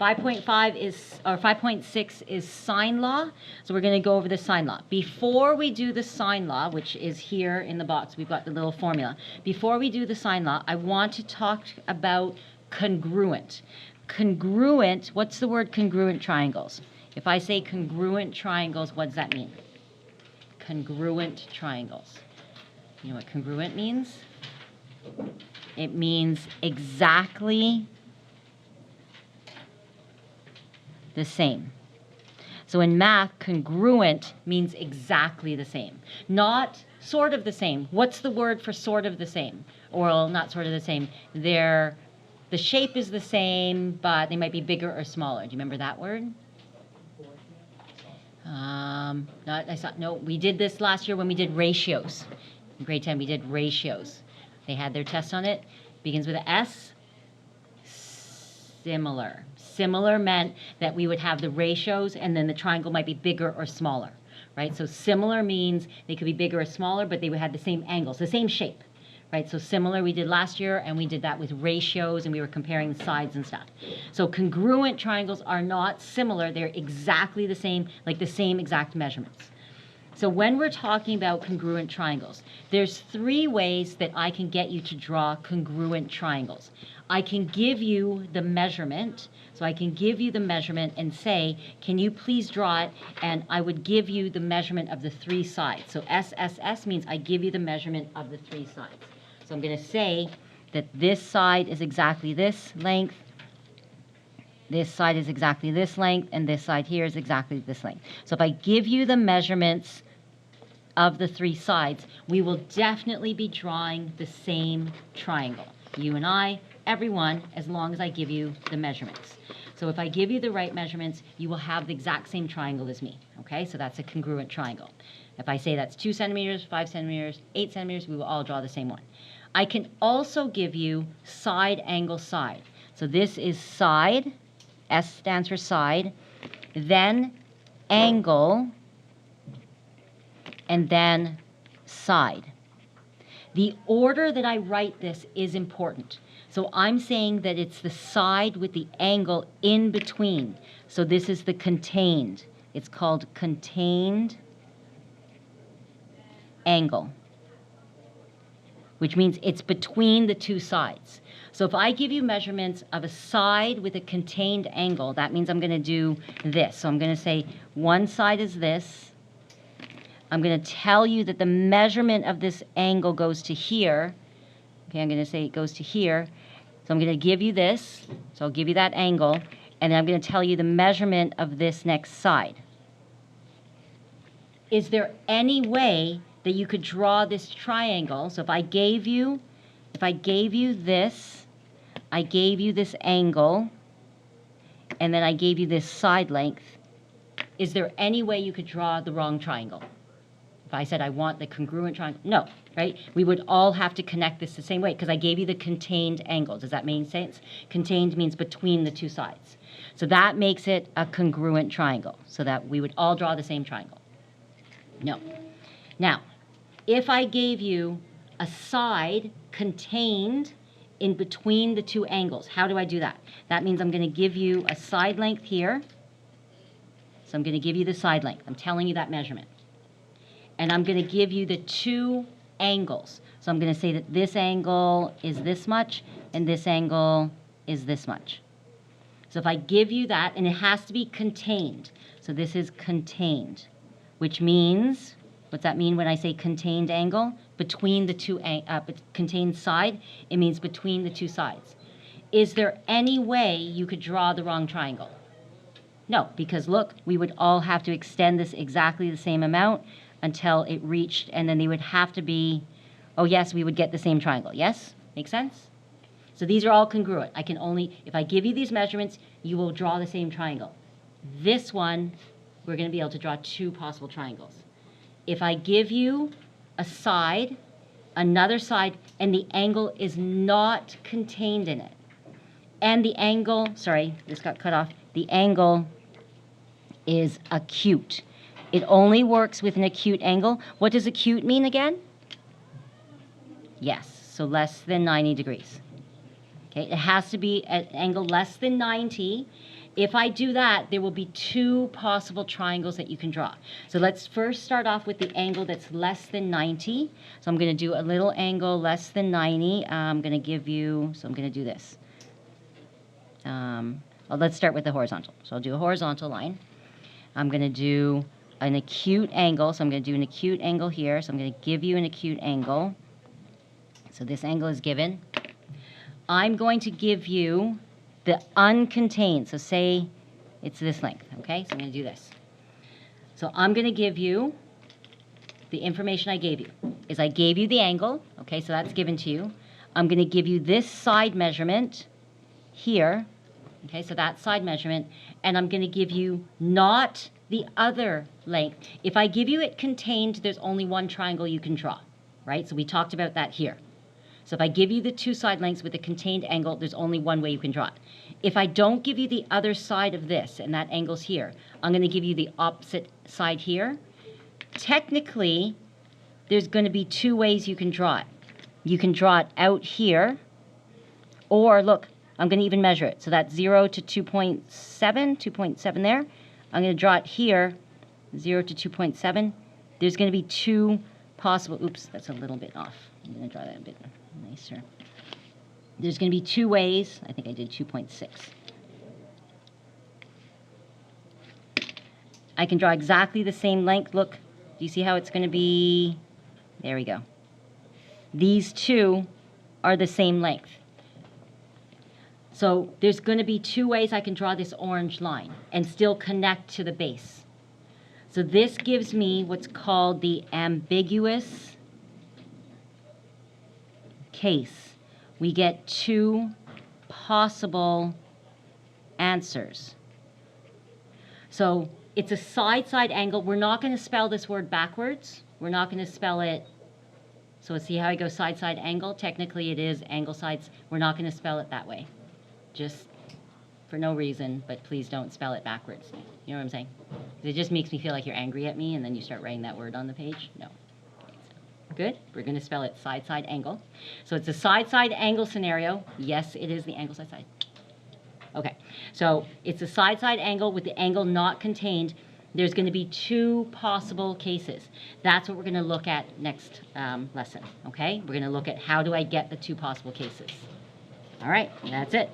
5.5 is, or 5.6 is sine law. So we're going to go over the sine law. Before we do the sine law, which is here in the box, we've got the little formula. Before we do the sine law, I want to talk about congruent. Congruent, what's the word congruent triangles? If I say congruent triangles, what does that mean? Congruent triangles. You know what congruent means? It means exactly the same. So in math, congruent means exactly the same, not sort of the same. What's the word for sort of the same? Or well, not sort of the same. The shape is the same, but they might be bigger or smaller. Do you remember that word? No, we did this last year when we did ratios. In grade 10, we did ratios. They had their test on it. Begins with an S. Similar. Similar meant that we would have the ratios and then the triangle might be bigger or smaller, right? So similar means they could be bigger or smaller, but they would have the same angles, the same shape, right? So similar we did last year, and we did that with ratios, and we were comparing the sides and stuff. So congruent triangles are not similar. They're exactly the same, like the same exact measurements. So when we're talking about congruent triangles, there's 3 ways that I can get you to draw congruent triangles. I can give you the measurement. So I can give you the measurement and say, can you please draw it? And I would give you the measurement of the 3 sides. So SSS means I give you the measurement of the 3 sides. So I'm going to say that this side is exactly this length, this side is exactly this length, and this side here is exactly this length. So if I give you the measurements of the 3 sides, we will definitely be drawing the same triangle. You and I, everyone, as long as I give you the measurements. So if I give you the right measurements, you will have the exact same triangle as me. Okay, so that's a congruent triangle. If I say that's 2 centimeters, 5 centimeters, 8 centimeters, we will all draw the same one. I can also give you side angle side. So this is side, S stands for side, then angle, and then side. The order that I write this is important. So I'm saying that it's the side with the angle in between. So this is the contained. It's called contained angle, which means it's between the 2 sides. So if I give you measurements of a side with a contained angle, that means I'm going to do this. So I'm going to say one side is this. I'm going to tell you that the measurement of this angle goes to here. Okay, I'm going to say it goes to here. So I'm going to give you this. So I'll give you that angle. And then I'm going to tell you the measurement of this next side. Is there any way that you could draw this triangle? So if I gave you this, I gave you this angle, and then I gave you this side length, is there any way you could draw the wrong triangle? If I said I want the congruent triangle, no, right? We would all have to connect this the same way because I gave you the contained angle. Does that make sense? Contained means between the 2 sides. So that makes it a congruent triangle, so that we would all draw the same triangle. No. Now, if I gave you a side contained in between the 2 angles, how do I do that? That means I'm going to give you a side length here. So I'm going to give you the side length. I'm telling you that measurement. And I'm going to give you the 2 angles. So I'm going to say that this angle is this much and this angle is this much. So if I give you that, and it has to be contained. So this is contained, which means, what's that mean when I say contained angle? Between the 2, contained side, it means between the 2 sides. Is there any way you could draw the wrong triangle? No, because look, we would all have to extend this exactly the same amount until it reached, and then they would have to be, oh yes, we would get the same triangle. Yes? Make sense? So these are all congruent. I can only, if I give you these measurements, you will draw the same triangle. This one, we're going to be able to draw 2 possible triangles. If I give you a side, another side, and the angle is not contained in it, and the angle, sorry, this got cut off, the angle is acute. It only works with an acute angle. What does acute mean again? Yes, so less than 90 degrees. Okay, it has to be at an angle less than 90, If I do that, there will be two possible triangles that you can draw. So let's first start off with the angle that's less than 90. So I'm going to do a little angle less than 90. I'm going to give you, so I'm going to do this. Well, let's start with the horizontal. So I'll do a horizontal line. I'm going to do an acute angle. So I'm going to do an acute angle here. So I'm going to give you an acute angle. So this angle is given. I'm going to give you the uncontained. So say it's this length, okay? So I'm going to do this. So I'm going to give you the information I gave you. Is I gave you the angle, okay? So that's given to you. I'm going to give you this side measurement here, okay? So that side measurement, and I'm going to give you not the other length. If I give you it contained, there's only one triangle you can draw, right? So we talked about that here. So if I give you the two side lengths with a contained angle, there's only one way you can draw it. If I don't give you the other side of this, and that angle's here, I'm going to give you the opposite side here. Technically, there's going to be two ways you can draw it. You can draw it out here, or look, I'm going to even measure it. So that's 0 to 2.7 there. I'm going to draw it here, 0 to 2.7. There's going to be two possible, oops, that's a little bit off. I'm going to draw that a bit nicer. There's going to be two ways. I think I did 2.6. I can draw exactly the same length. Look, do you see how it's going to be? There we go. These two are the same length. So there's going to be two ways I can draw this orange line and still connect to the base. So this gives me what's called the ambiguous case. We get two possible answers. So it's a side-side angle. We're not going to spell this word backwards. We're not going to spell it. So see how I go side-side angle? Technically it is angle sides. We're not going to spell it that way. Just for no reason, but please don't spell it backwards. You know what I'm saying? It just makes me feel like you're angry at me and then you start writing that word on the page. No. Good. We're going to spell it side-side angle. So it's a side-side angle scenario. Yes, it is the angle side-side. Okay. So it's a side-side angle with the angle not contained. There's going to be two possible cases. That's what we're going to look at next lesson. Okay? We're going to look at how do I get the two possible cases. All right. That's it.